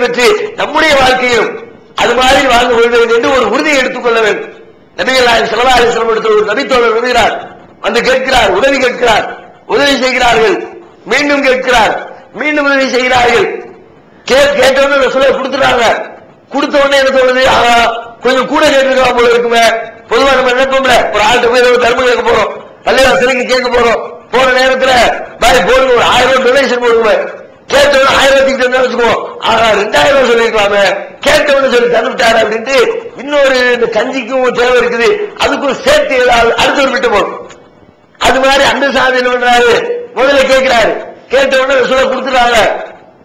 பெற்று நம்முடைய வாழ்க்கையிலும் அது மாதிரி வாழ்ந்து கொள்வது என்று ஒரு உறுதியை எடுத்துக்கொள்ள வேண்டும். நபிகள் நாயகம் ஸல்லல்லாஹு அலைஹி வஸல்லம் இடத்தில் ஒரு நபித்தோழர் வருகிறார், வந்து கேட்கிறார், உதவி கேட்கிறார், உதவி செய்கிறார்கள், மீண்டும் கேட்கிறார், மீண்டும் உதவி செய்கிறார்கள். கேட்டவொடனே ரசூலுல்லாஹ் கொடுத்துறாங்க. கொடுத்த உடனே என்ன தோணுது, கொஞ்சம் கூட கேட்டுருக்கலாம் போல இருக்குமே. பொதுவா நம்ம நினைப்போம்ல, ஒரு ஆள்கிட்ட போய் தர்மம் கேட்க போறோம், பள்ளிவாசலுக்கு கேட்க போறோம், போற நேரத்துல பாய் போடுங்க ஒரு 1000 ரூபாய் டொனேஷன் போடுங்க. கேட்டவன 1000 வச்சுக்குவோம், 2000 சொல்லிருக்கலாமே, கேட்டவனு சொல்லி தந்துட்டாரு அப்படின்ட்டு இன்னொரு இந்த கஞ்சிக்கும் தேவை இருக்குது, அதுக்கும் சேர்த்து அடுத்தவர் விட்டு போகும். அது மாதிரி அந்த சாதி பண்றாரு, முதல்ல கேட்கிறாரு, கேட்டவன சொல்ல கொடுத்துறாங்க.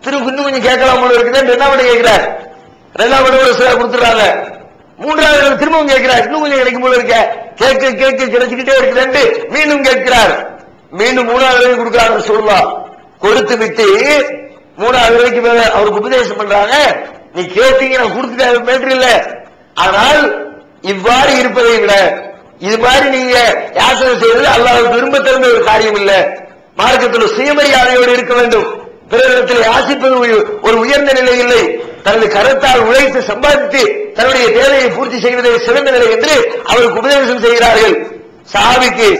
திரும்ப இன்னும் கொஞ்சம் கேட்கலாம் போல இருக்குது, ரெண்டாவது கேட்கிறார், ரெண்டாவது சொல்ல கொடுத்துறாங்க. மூன்றாவது திரும்பவும் கேட்கிறார், இன்னும் கொஞ்சம் கிடைக்கும் போல இருக்க, கேட்க கேட்க கிடைச்சுக்கிட்டே இருக்கிறேன். மீண்டும் கேட்கிறார், மீண்டும் மூணாவது கொடுக்கிறாங்க. சொல்லலாம் கொடுத்து விட்டு மூணாவது வரைக்கும் மேல அவருக்கு உபதேசம் பண்றாங்க. நீ கேட்டீங்க, நான் கொடுத்துட்ட மேட்டர் இல்ல, ஆனால் இவ்வாறு இருப்பதை விட இது மாதிரி நீங்க யாசனை செய்வது அல்லாஹ்வுக்கு விரும்ப தகுந்த ஒரு காரியம் இல்ல. மார்க்கத்தில் சுயமரியாதையோடு இருக்க வேண்டும். பிறரிடத்தில் யாசிப்பது ஒரு உயர்ந்த நிலை இல்லை. தனது கரத்தால் உழைத்து சம்பாதித்து தன்னுடைய தேவையை பூர்த்தி செய்வதே சிறந்த நிலை என்று அவருக்கு உபதேசம் செய்கிறார்கள். சஹாபிக்கு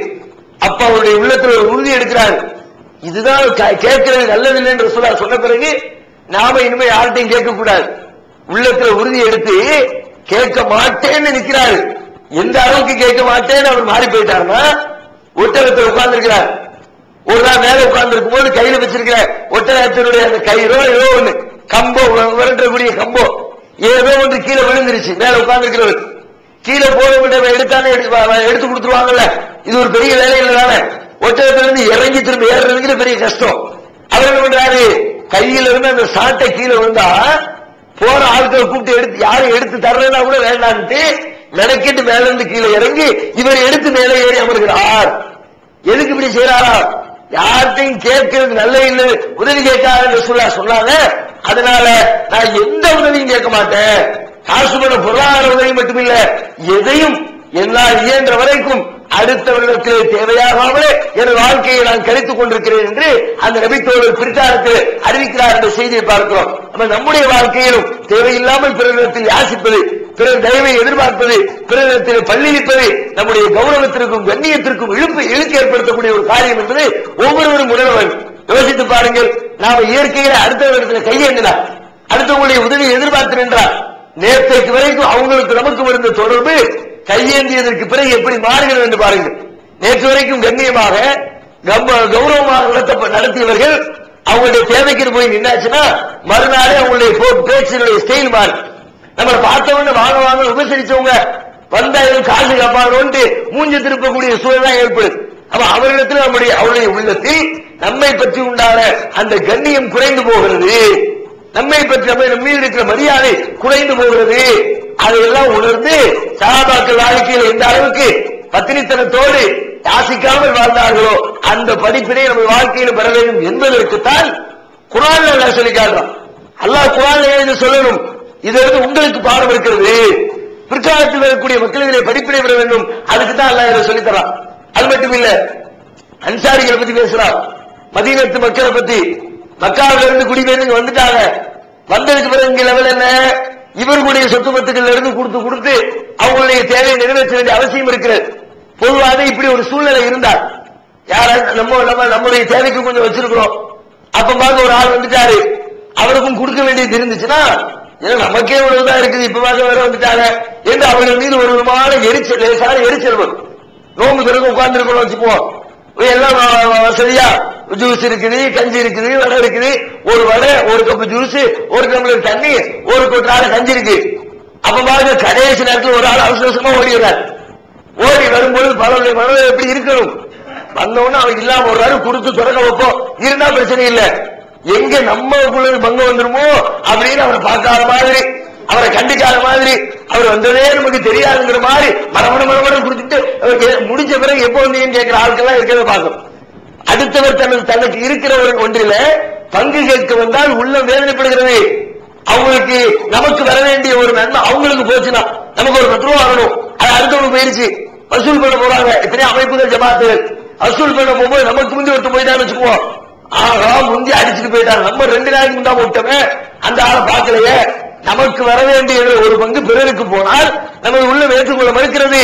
அப்ப அவருடைய உள்ளத்தில் ஒரு உறுதி எடுக்கிறார், இதுதான் கேட்கிறது நல்லதில்லை என்று சொன்ன பிறகு நாம இனிமே யார்கிட்டையும் கேட்கக்கூடாது. உள்ளத்தில் உறுதி எடுத்து கேட்க மாட்டேன்னு நிற்கிறார். எந்த அளவுக்கு கேட்க மாட்டேன்னு அவர் மாறி போயிட்டாருன்னா, ஒட்டகத்தில் உட்கார்ந்து இருக்கிறார். ஒரு நாள் மேல உட்கார்ந்து இருக்கும் போது கையில வச்சிருக்கிற ஒட்டகத்தினுடைய அந்த கயிறோ ஏதோ ஒண்ணு கம்போ, விரட்டக்கூடிய கம்போ ஏதோ ஒன்று கீழே விழுந்துருச்சு. மேல உட்கார்ந்து இருக்கிறவர் கீழே போட எடுத்தானே எடுத்து கொடுத்துருவாங்கல்ல, இது ஒரு பெரிய வேலையில தானே. ஒட்டகத்திலிருந்து இறங்கி திரும்ப ஏறுறதுக்கு பெரிய கஷ்டம். அவர் என்ன பண்றாரு, கையில இருந்து அந்த சாட்டை கீழே விழுந்தா போற ஆட்களை கூப்பிட்டு எடுத்து யாரும் எடுத்து தர்றதுனா கூட வேண்டான்ட்டு மெனக்கிட்டு மேல இருந்து கீழே இறங்கி இவர் எடுத்து மேலே ஏறி அமர்கிறார். எதுக்கு இப்படி செய்யறாரா, யார்கிட்டையும் கேட்கறது நல்ல இல்லை, உதவி கேட்காத சொன்னாங்க. அதனால நான் எந்த உதவியும் கேட்க மாட்டேன், காசு பண்ண பொருளாதார உதவி மட்டுமில்ல, எதையும் என்னால் இயன்ற வரைக்கும் அடுத்தவரிடத்திலே தேவையாகாமலே என் வாழ்க்கையை நான் கழித்துக் கொண்டிருக்கிறேன் என்று அந்த நபித்தோழர் பிரித்தாரத்தில் அறிவிக்கிறார் என்ற செய்தியை பார்க்கிறோம். நம்முடைய வாழ்க்கையிலும் தேவையில்லாமல் பிறரிடத்தில் யாசிப்பது, பிறர் தயவை எதிர்பார்ப்பது, பிறரிடத்தில் பள்ளியிப்பது நம்முடைய கௌரவத்திற்கும் கண்ணியத்திற்கும் இழுக்கு ஏற்படுத்தக்கூடிய ஒரு காரியம் என்பது ஒவ்வொருவரும் உணர்வு. யோசித்து பாருங்கள், நாம இயற்கையில அடுத்தவரிடத்தில் கையேந்தினார், அடுத்தவங்களுடைய உதவியை எதிர்பார்த்து நின்றார். நேற்றைக்கு வரைக்கும் அவங்களுக்கு நமக்கு இருந்த தொடர்பு கையேந்தியதற்கு பிறகு எப்படி மாறுகிறது என்று பாருங்கள். நேற்று வரைக்கும் கண்ணியமாக கௌரவமாக நடத்தியவர்கள் அவங்களுடைய தேவைக்கு போய் நின்னாச்சுன்னா மறுநாளே அவங்களுடைய பேச்சினுடைய ஸ்டைல் மாறு. நம்மளை பார்த்தவங்க வாங்க வாங்க உபசரிச்சவங்க வந்தாலும் காசு காப்பாங்க மூஞ்சி திருப்பக்கூடிய சூழல் தான் ஏற்படுது. அப்ப அவரிடத்தில் அவருடைய உள்ளத்தில் நம்மை பற்றி உண்டான அந்த கண்ணியம் குறைந்து போகிறது, நம்மை பற்றி நம்ம மீது இருக்கிற மரியாதை குறைந்து போகிறது. அதையெல்லாம் உணர்ந்து சஹாபாக்கள் வாழ்க்கையில் எந்த அளவுக்கு பத்தினித்தனத்தோடு யாசிக்காமல் வாழ்ந்தார்களோ அந்த படிப்பினை நம்ம வாழ்க்கையில் பெற வேண்டும் என்பதற்குத்தான் குர்ஆன்ல அல்லாஹ் சொல்லி காட்டுறான். அல்லாஹ் குர்ஆன்ல எழுதி சொல்லணும், இது உங்களுக்கு பாடம் இருக்கிறது, பிற்காலத்தில் வரக்கூடிய மக்களிடையே படிப்பினை பெற வேண்டும், அதுக்கு தான் அல்லாஹ் இதை சொல்லி தரான். அது மட்டும் இல்ல, அன்சாரிகளை பத்தி பேசுறான், மதீனத்து மக்களை பத்தி. மக்காவில இருந்து குடிபெயர்ந்து வந்துட்டாங்க, வந்ததுக்கு பிறகு இங்க லெவல் என்ன, இவர்களுடைய சொத்து பத்துக்கள் இருந்து கொடுத்து அவங்களுடைய தேவையை நிறைவேற்ற வேண்டிய அவசியம் இருக்கிறது. பொதுவாக இப்படி ஒரு சூழ்நிலை இருந்தால் யாராவது நம்முடைய தேவைக்கு கொஞ்சம் வச்சிருக்கிறோம், அப்ப பார்க்க ஒரு ஆள் வந்துட்டாரு, அவருக்கும் கொடுக்க வேண்டியது இருந்துச்சுன்னா நமக்கே உணவுதான் இருக்குது, இப்ப பார்க்க வேற வந்துட்டாங்க என்று அவர்கள் மீது ஒரு விதமான எரிச்சல், லேசான எரிச்சல் வரும். நோம்பு பிறகு உட்கார்ந்து இருக்கணும் வச்சுக்குவோம், எல்லாம் வசதியா ஜூஸ் இருக்குது, கஞ்சி இருக்குது, வடை இருக்குது, ஒரு வடை, ஒரு கப்பு ஜூஸ், ஒரு டம்ளர் தண்ணி, ஒரு கொட்டார கஞ்சி இருக்கு. அப்ப பாருங்க கடைசி நேரத்தில் ஒரு ஆள் அவசரமா ஓடிடுறாரு. ஓடி வரும்போது பலருடைய மனதை எப்படி இருக்கணும், வந்தவொன்னு அவன் இல்லாம ஒரு ஆள் கொடுத்து தொடங்க வைப்போம், இருந்தா பிரச்சனை இல்லை. எங்க நம்மளுக்குள்ள பங்கு வந்துருமோ அப்படின்னு அவரை பார்க்காத மாதிரி, அவரை கண்டிக்காத மாதிரி, அவர் வந்ததே நமக்கு தெரியாதுங்கிற மாதிரி மரமணம் கொடுத்துட்டு முடிஞ்ச பிறகு எப்போ வந்தீங்கன்னு கேட்கிற ஆட்கள்லாம் இருக்கிறத பார்க்கணும். அடுத்தவர் தனக்கு இருக்கிறவர் ஒன்றில பங்கு கேட்க வந்தால் உள்ளம் வேதனைப்படுகிறது. அவங்களுக்கு நமக்கு வர வேண்டிய ஒரு நன்மை அவங்களுக்கு போச்சுன்னா நமக்கு ஒரு 10 ரூபா வரணும், அது அடுத்தவங்க போயிருச்சு, வசூல் பண்ண போறாங்க. எத்தனையோ அமைப்புகள் ஜமாத்துகள் வசூல் பண்ண போகும்போது நமக்கு முந்தி ஒருத்தர் போயிட்டான்னு வச்சுக்குவோம், ஆகா முந்தி அடிச்சுட்டு போயிட்டாங்க, நம்ம 2 நாளைக்கு முன்னாடி விட்டோமே அந்த ஆளை பார்க்கலையே நமக்கு வர வேண்டிய ஒரு பங்கு பிறருக்கு போனால் நமது உள்ள ஏற்றுக்கொள்ள மறுக்கிறது,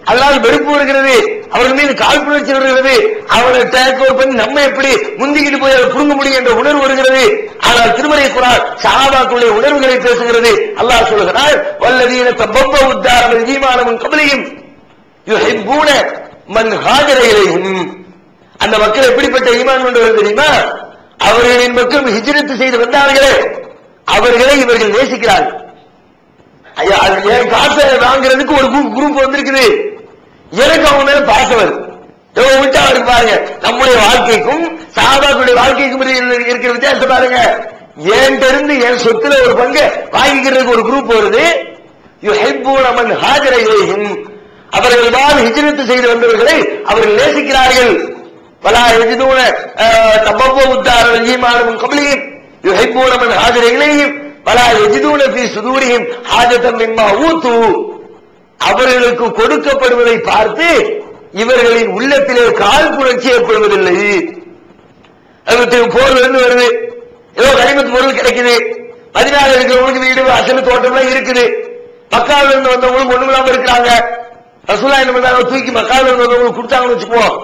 அதனால் வெறுப்பு வருகிறது, அவர்கள் மீது காழ்ப்புணர்ச்சி வருகிறது, அவரை டேக் ஓவர் பண்ணி நம்ம எப்படி முந்திக்கிட்டு போய் அதை புரிந்து முடியும் என்ற உணர்வு வருகிறது. ஆனால் திருமறை குர்ஆன் சஹாபாக்களுடைய உணர்வுகளை பேசுகிறது. அல்லாஹ் சொல்கிறார், வல்லதீன தபவ்வஉ الدار والإيمان من قبلهم يحبون من هاجر إليهم. அந்த மக்கள் எப்படிப்பட்ட ஈமான் கொண்டவர்கள் தெரியுமா? அவர்களின் மக்கள் ஹிஜ்ரத் செய்து வந்தார்களே அவர்களை இவர்கள் நேசிக்கிறார்கள். என் காசை வாங்குறதுக்கு ஒரு குரூப் வந்திருக்குது, எனக்கு அவங்க மேல பாசம் வருது. விட்டா அவருக்கு பாருங்க, நம்முடைய வாழ்க்கைக்கும் சஹாபாக்களுடைய வாழ்க்கைக்கும் இருக்கிற வித்தியாசம் பாருங்க. என்கிட்ட இருந்து என் சொத்துல ஒரு பங்கு வாங்கிக்கிறதுக்கு ஒரு குரூப் வருது. யுஹிப்பூன மன் ஹாஜர இலைஹிம், அவர்கள் ஹிஜ்ரத் செய்து வந்தவர்களை அவர்கள் நேசிக்கிறார்கள். வலா யஜிதூன தபவ்வஉ الدار والإيمان من قبلهم يحبون من هاجر إليهم ولا يجدون في صدورهم حاجة مما أوتوا. அவர்களுக்கு கொடுக்கப்படுவதை பார்த்து இவர்களின் உள்ளத்திலே காழ்ப்புணர்ச்சி ஏற்படுவதில்லை. போர்ல இருந்து வருது, ஏதோ கனிமத்து பொருள் கிடைக்குது, மதீனாவில் இருக்கிறவங்களுக்கு வீடு வாசல் தோட்டம்லாம் இருக்குது, மக்காவில் இருந்து வந்தவங்களுக்கு ஒண்ணும் இல்லாம இருக்கிறாங்க. ரசூலுல்லாஹி என்ன பண்றாங்க, தூக்கி மக்காவில் இருந்து வந்தவங்களுக்கு கொடுத்தாங்கன்னு வச்சுக்குவோம்,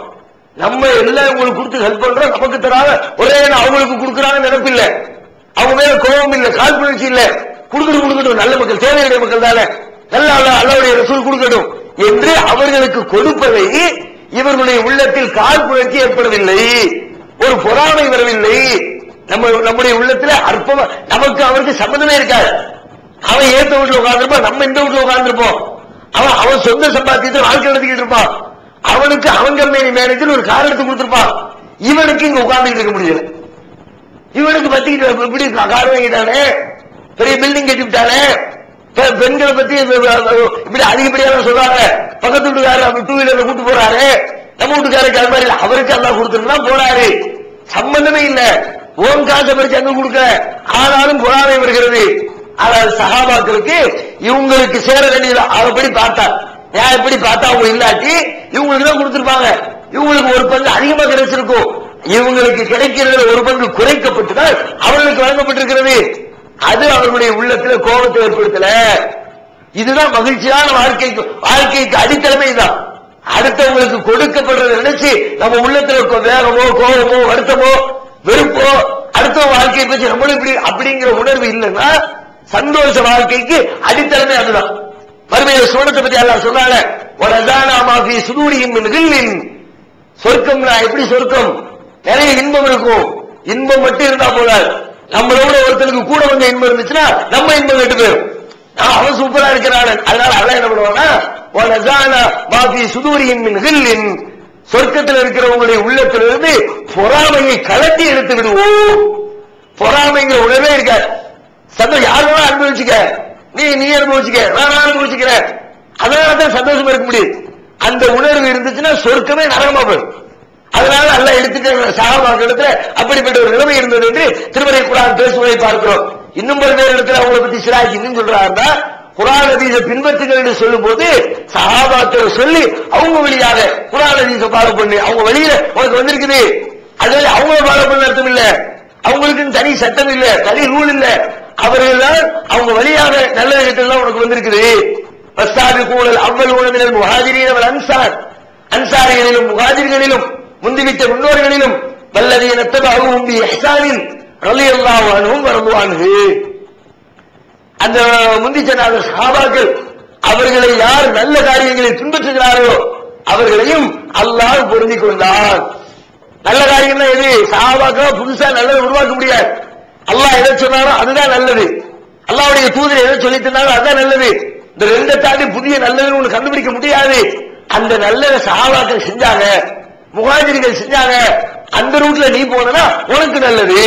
நம்ம எல்லாம் உங்களுக்கு கொடுத்து ஹெல்ப் பண்றோம், நமக்கு தராத ஒரே அவங்களுக்கு கொடுக்குறாங்க நினைப்பு இல்ல, அவங்க மேல கோபம் இல்ல, காழ்ப்புணர்ச்சி இல்ல, கொடுக்கட்டும் நல்ல மக்கள் தேவையுடைய மக்கள் தானே, நல்ல அல்லாஹ்வுடைய ரசூல் கொடுக்கட்டும் என்று அவர்களுக்கு கொடுப்பதை இவர்களுடைய உள்ளத்தில் காழ்ப்புணர்ச்சி ஏற்படவில்லை, ஒரு பொறாமை வரவில்லை. நம்முடைய உள்ளத்துல அற்பமா நமக்கு அவருக்கு சம்பந்தமே இருக்காது. அவன் ஏத்த வீட்டுல உட்கார்ந்துருப்பான், நம்ம இந்த வீட்டுல உட்கார்ந்துருப்போம். அவன் சொந்த சம்பாத்தியத்தை வாழ்க்கை நடத்திக்கிட்டு இருப்பான், அவனுக்கு அவன் கம்பெனி மேனேஜர் ஒரு கார் எடுத்து கொடுத்திருப்பான், இவனுக்கு இங்க உட்கார்ந்துட்டு இருக்க முடியல. இவனுக்கு பத்திக்கிட்டு இப்படி கார் வாங்கிட்டானே, பெரிய பில்டிங் கட்டி விட்டானே, பெண்களை பத்தி இப்படி அதிகப்படியாக சொல்றாங்க, பக்கத்து வீட்டுக்காரர் டூ வீலர்ல கூட்டு போறாரு, நம்ம வீட்டுக்காரருக்கு அது மாதிரி அவருக்கு எல்லாம் கொடுத்துருந்தா போறாரு, சம்பந்தமே இல்ல, ஓன் காசை பறிச்சு அங்க கொடுக்க, ஆனாலும் பொறாமை வருகிறது. ஆனால் சஹாபாக்களுக்கு இவங்களுக்கு சேர வேண்டியது அவப்படி பார்த்தா, நான் எப்படி பார்த்தா அவங்க இல்லாட்டி இவங்களுக்கு தான் கொடுத்திருப்பாங்க, இவங்களுக்கு ஒரு பங்கு அதிகமா கிடைச்சிருக்கும், இவங்களுக்கு கிடைக்கிறது ஒரு பங்கு குறைக்கப்பட்டுதான் அவர்களுக்கு வழங்கப்பட்டிருக்கிறது. அது அவர்களுடைய உள்ளத்தில் கோபத்தை ஏற்படுத்தல. இதுதான் மகிழ்ச்சியான வாழ்க்கைக்கு அடித்தளமே தான். அடுத்தவங்களுக்கு கொடுக்கப்படுறதை நினைச்சு நம்ம உள்ளத்துல வேகமோ கோபமோ வருத்தமோ வெறுப்போ அடுத்த வாழ்க்கையை பற்றி நம்மளும் இப்படி அப்படிங்கிற உணர்வு இல்லைன்னா சந்தோஷ வாழ்க்கைக்கு அடித்தளமே அதுதான். மறுமையில சுவனத்தை பத்தி அல்லாஹ் சொல்றாங்க, வலதானா மாஃபி சுதூரிஹிம் மின் கில்லின், சொர்க்கம்னா எப்படி சொர்க்கம், நிறைய இன்பம் இருக்கும், இன்பம் மட்டும் இருந்தா போதாது, நம்மளோட ஒருத்தருக்கு கூட வந்து இன்பம் இருந்துச்சுன்னா நம்ம இன்பம் கெட்டு போயிடும். அவன் சூப்பரா இருக்கிறான், அதனால அல்லாஹ் என்ன பண்ணுவானா, வலதானா மாஃபி சுதூரிஹிம் மின் கில்லின், சொர்க்கத்தில் இருக்கிறவங்களுடைய உள்ளத்திலிருந்து பொறாமையை கலட்டி எடுத்து விடுவோம். பொறாமைங்கிற உணர்வே இருக்காது. சந்தோஷம் யார் வேணா அனுபவிச்சுக்க, நீ அனுபவிச்சுக்க, நான் அனுபவிச்சுக்கிறேன், அதனாலதான் சந்தோஷமா இருக்க முடியும். அந்த உணர்வு இருந்துச்சுன்னா சொர்க்கமே நரகமா போயிடும். அதனால அல்லாஹ் எடுத்துட்டு சஹாபாக்களிடத்துல அப்படிப்பட்ட ஒரு நிலைமை இருந்தது என்று திருமறை குர்ஆன் பேசுவதை பார்க்கிறோம். இன்னும் பல பேர் இடத்துல அவங்களை பத்தி சிராஜ் இன்னும் சொல்றாருன்னா, குர்ஆன் ஹதீஸை பின்பற்றுங்கள் என்று சொல்லும் போது சஹாபாக்களை சொல்லி அவங்க வழியாக குர்ஆன் ஹதீஸை ஃபாலோ பண்ணி அவங்க வழியில உனக்கு வந்திருக்குது, அது அவங்கள ஃபாலோ பண்ண அர்த்தம் இல்ல, அவங்களுக்கு தனி சட்டம் இல்ல, தனி ரூல் இல்ல, அவர்கள் அவங்க வழியாக நல்ல இடத்துல உனக்கு வந்திருக்குது. வஸ்ஸாபிகூனல் அவ்வலூன மினல் முஹாஜிரீன வல் அன்சார், அன்சாரிகளிலும் முஹாஜிர்களிலும் முந்திவிட்ட முன்னோர்களிலும் வல்லதீன தபஅஹும் பி இஹ்சானின் ரலியல்லாஹு அன்ஹும் வரது அன்ஹு, அந்த முந்திச்ச சஹாபாக்கள் அவர்களை யார் நல்ல காரியங்களை பின்பற்றுகிறாரோ அவர்களையும் அல்லாஹ் பொருந்திக் கொண்டான். நல்ல காரியம்னா எது? சஹாபாக்கள் புதுசா நல்லதை உருவாக்க முடியாது. அல்லாஹ் எதை சொன்னாரோ அதுதான் நல்லது, அல்லாஹ்வுடைய தூதர் எதை சொல்லி தந்தாரோ அதுதான் நல்லது. இந்த ரெண்டை தாண்டி புதிய நல்லதுன்னு ஒண்ணு கண்டுபிடிக்க முடியாது. அந்த நல்லதை சஹாபாக்கள் செஞ்சாங்க, முஹாஜிர்கள் செஞ்சாங்க, அந்த ரூட்ல நீ போனா உனக்கு நல்லது.